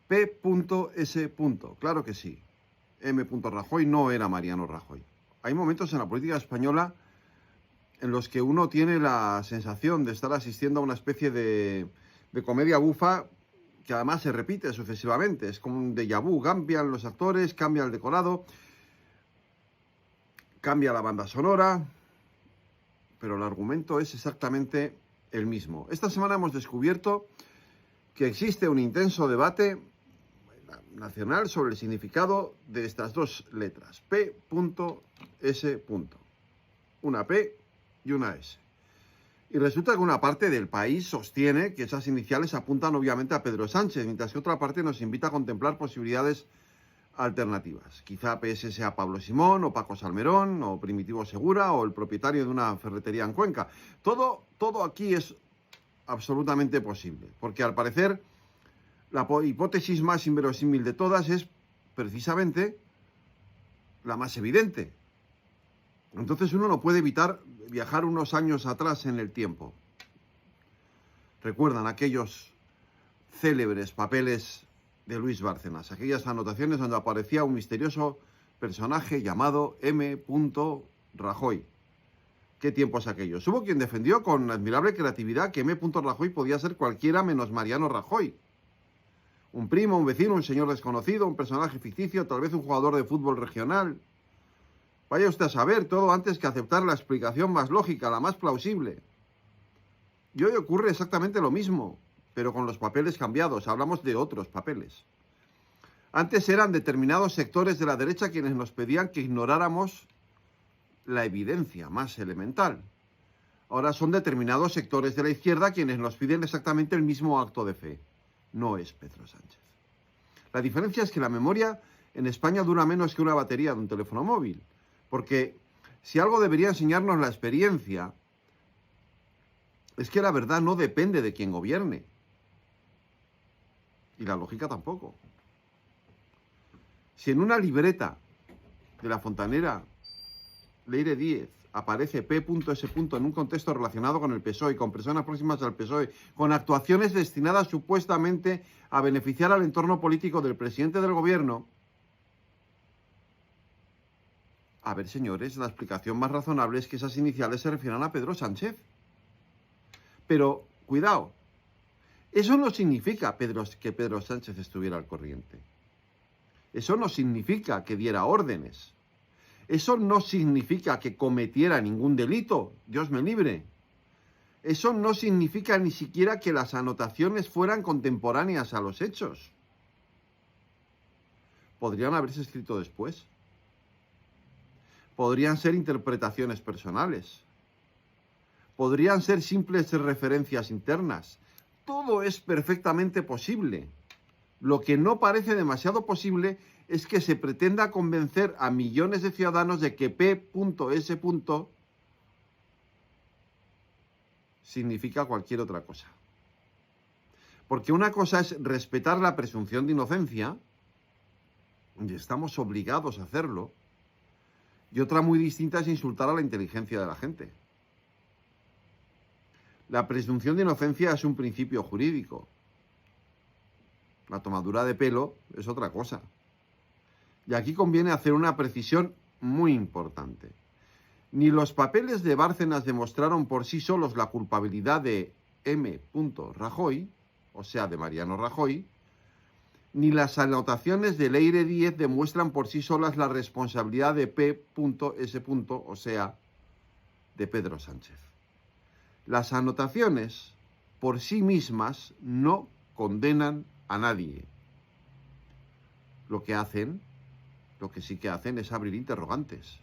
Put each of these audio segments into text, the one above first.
P.S. Claro que sí. M. Rajoy no era Mariano Rajoy. Hay momentos en la política española en los que uno tiene la sensación de estar asistiendo a una especie de comedia bufa que además se repite sucesivamente. Es como un déjà vu. Cambian los actores, cambia el decorado, cambia la banda sonora, pero el argumento es exactamente el mismo. Esta semana hemos descubierto que existe un intenso debate nacional sobre el significado de estas dos letras, P.S. Una P y una S. Y resulta que una parte del país sostiene que esas iniciales apuntan obviamente a Pedro Sánchez, mientras que otra parte nos invita a contemplar posibilidades alternativas. Quizá PS sea Pablo Simón, o Paco Salmerón, o Primitivo Segura, o el propietario de una ferretería en Cuenca. Todo aquí es absolutamente posible, porque al parecer la hipótesis más inverosímil de todas es precisamente la más evidente. Entonces uno no puede evitar viajar unos años atrás en el tiempo. Recuerdan aquellos célebres papeles de Luis Bárcenas, aquellas anotaciones donde aparecía un misterioso personaje llamado M. Rajoy. ¿Qué tiempos aquellos? Hubo quien defendió con admirable creatividad que M. Rajoy podía ser cualquiera menos Mariano Rajoy. Un primo, un vecino, un señor desconocido, un personaje ficticio, tal vez un jugador de fútbol regional. Vaya usted a saber, todo antes que aceptar la explicación más lógica, la más plausible. Y hoy ocurre exactamente lo mismo, pero con los papeles cambiados. Hablamos de otros papeles. Antes eran determinados sectores de la derecha quienes nos pedían que ignoráramos la evidencia más elemental. Ahora son determinados sectores de la izquierda quienes nos piden exactamente el mismo acto de fe. No es Pedro Sánchez. La diferencia es que la memoria en España dura menos que una batería de un teléfono móvil. Porque si algo debería enseñarnos la experiencia, es que la verdad no depende de quien gobierne. Y la lógica tampoco. Si en una libreta de La Fontanera Leire Díez aparece P.S. en un contexto relacionado con el PSOE, con personas próximas al PSOE, con actuaciones destinadas supuestamente a beneficiar al entorno político del presidente del gobierno, a ver, señores, la explicación más razonable es que esas iniciales se refieran a Pedro Sánchez. Pero, cuidado, eso no significa que Pedro Sánchez estuviera al corriente. Eso no significa que diera órdenes. Eso no significa que cometiera ningún delito, Dios me libre. Eso no significa ni siquiera que las anotaciones fueran contemporáneas a los hechos. Podrían haberse escrito después. Podrían ser interpretaciones personales. Podrían ser simples referencias internas. Todo es perfectamente posible. Lo que no parece demasiado posible es que se pretenda convencer a millones de ciudadanos de que P.S. significa cualquier otra cosa. Porque una cosa es respetar la presunción de inocencia, y estamos obligados a hacerlo, y otra muy distinta es insultar a la inteligencia de la gente. La presunción de inocencia es un principio jurídico. La tomadura de pelo es otra cosa. Y aquí conviene hacer una precisión muy importante. Ni los papeles de Bárcenas demostraron por sí solos la culpabilidad de M. Rajoy, o sea, de Mariano Rajoy, ni las anotaciones de Leire Díez demuestran por sí solas la responsabilidad de P.S., o sea, de Pedro Sánchez. Las anotaciones por sí mismas no condenan a nadie. Lo que sí que hacen es abrir interrogantes.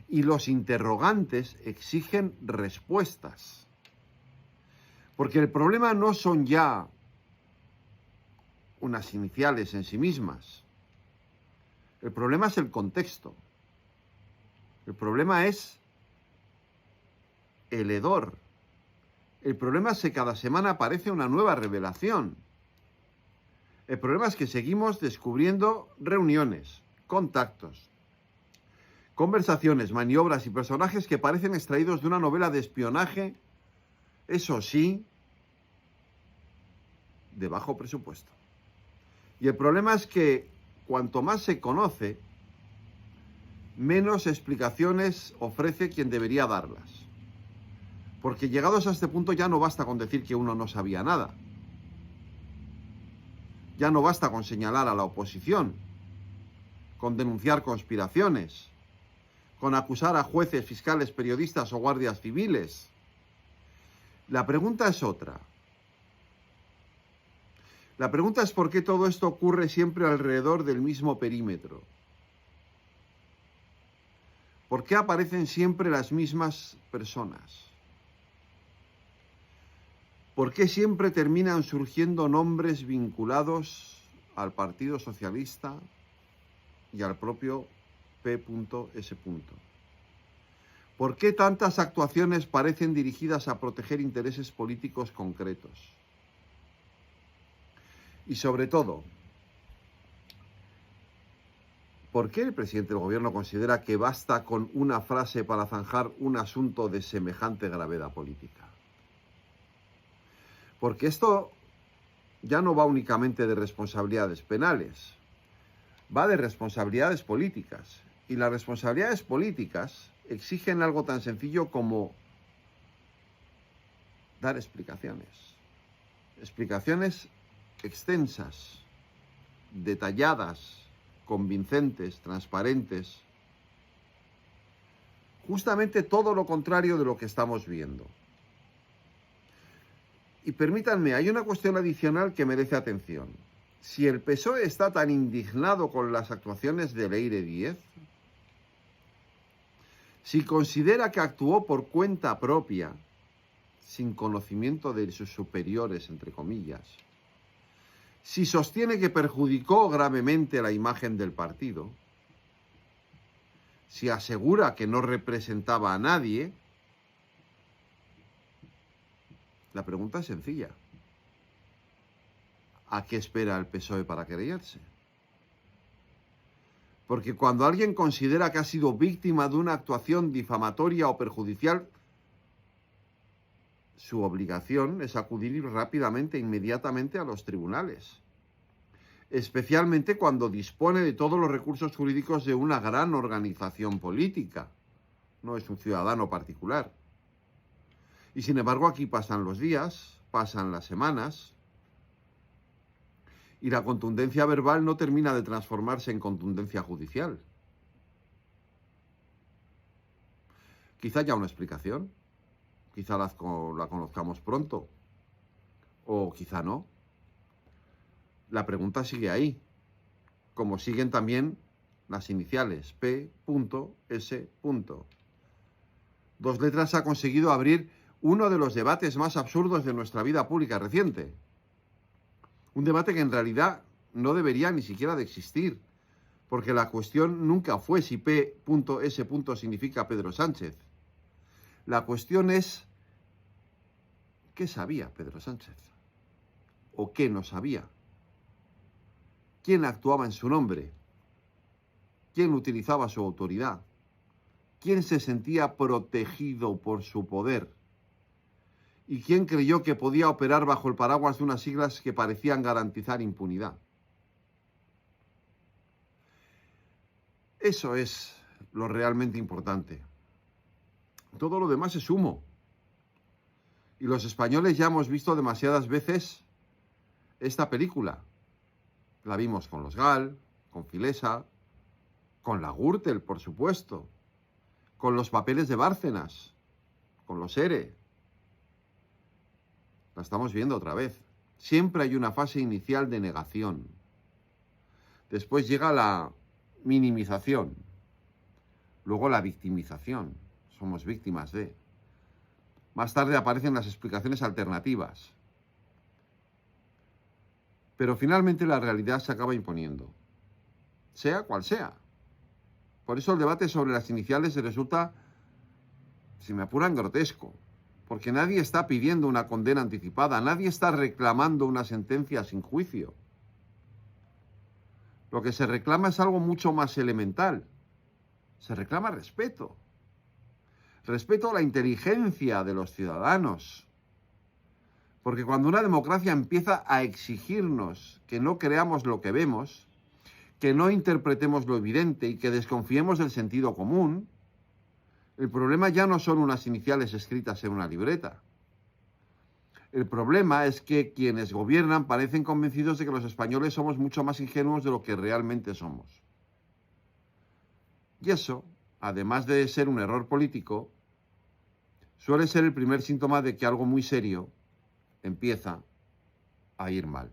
Y los interrogantes exigen respuestas. Porque el problema no son ya unas iniciales en sí mismas. El problema es el contexto. El problema es el hedor. El problema es que cada semana aparece una nueva revelación. El problema es que seguimos descubriendo reuniones, contactos, conversaciones, maniobras y personajes que parecen extraídos de una novela de espionaje, eso sí, de bajo presupuesto. Y el problema es que cuanto más se conoce, menos explicaciones ofrece quien debería darlas. Porque llegados a este punto ya no basta con decir que uno no sabía nada. Ya no basta con señalar a la oposición, con denunciar conspiraciones, con acusar a jueces, fiscales, periodistas o guardias civiles. La pregunta es otra. La pregunta es por qué todo esto ocurre siempre alrededor del mismo perímetro. ¿Por qué aparecen siempre las mismas personas? ¿Por qué siempre terminan surgiendo nombres vinculados al Partido Socialista y al propio P.S. ¿Por qué tantas actuaciones parecen dirigidas a proteger intereses políticos concretos? Y sobre todo, ¿por qué el presidente del gobierno considera que basta con una frase para zanjar un asunto de semejante gravedad política? Porque esto ya no va únicamente de responsabilidades penales, va de responsabilidades políticas. Y las responsabilidades políticas exigen algo tan sencillo como dar explicaciones. Explicaciones extensas, detalladas, convincentes, transparentes. Justamente todo lo contrario de lo que estamos viendo. Y permítanme, hay una cuestión adicional que merece atención. Si el PSOE está tan indignado con las actuaciones de Leire Díez, si considera que actuó por cuenta propia, sin conocimiento de sus superiores, entre comillas, si sostiene que perjudicó gravemente la imagen del partido, si asegura que no representaba a nadie, la pregunta es sencilla. ¿A qué espera el PSOE para querellarse? Porque cuando alguien considera que ha sido víctima de una actuación difamatoria o perjudicial, su obligación es acudir rápidamente, inmediatamente a los tribunales. Especialmente cuando dispone de todos los recursos jurídicos de una gran organización política. No es un ciudadano particular. Y sin embargo aquí pasan los días, pasan las semanas, y la contundencia verbal no termina de transformarse en contundencia judicial. Quizá haya una explicación, quizá la conozcamos pronto, o quizá no. La pregunta sigue ahí, como siguen también las iniciales, P.S. Dos letras ha conseguido abrir uno de los debates más absurdos de nuestra vida pública reciente. Un debate que en realidad no debería ni siquiera de existir, porque la cuestión nunca fue si P.S. significa Pedro Sánchez. La cuestión es, ¿qué sabía Pedro Sánchez? ¿O qué no sabía? ¿Quién actuaba en su nombre? ¿Quién utilizaba su autoridad? ¿Quién se sentía protegido por su poder? ¿Y quién creyó que podía operar bajo el paraguas de unas siglas que parecían garantizar impunidad? Eso es lo realmente importante. Todo lo demás es humo. Y los españoles ya hemos visto demasiadas veces esta película. La vimos con los GAL, con Filesa, con la Gürtel, por supuesto, con los papeles de Bárcenas, con los ERE. La estamos viendo otra vez. Siempre hay una fase inicial de negación. Después llega la minimización. Luego la victimización. Somos víctimas de. Más tarde aparecen las explicaciones alternativas. Pero finalmente la realidad se acaba imponiendo. Sea cual sea. Por eso el debate sobre las iniciales resulta, si me apuran, grotesco. Porque nadie está pidiendo una condena anticipada, nadie está reclamando una sentencia sin juicio. Lo que se reclama es algo mucho más elemental. Se reclama respeto. Respeto a la inteligencia de los ciudadanos. Porque cuando una democracia empieza a exigirnos que no creamos lo que vemos, que no interpretemos lo evidente y que desconfiemos del sentido común, el problema ya no son unas iniciales escritas en una libreta. El problema es que quienes gobiernan parecen convencidos de que los españoles somos mucho más ingenuos de lo que realmente somos. Y eso, además de ser un error político, suele ser el primer síntoma de que algo muy serio empieza a ir mal.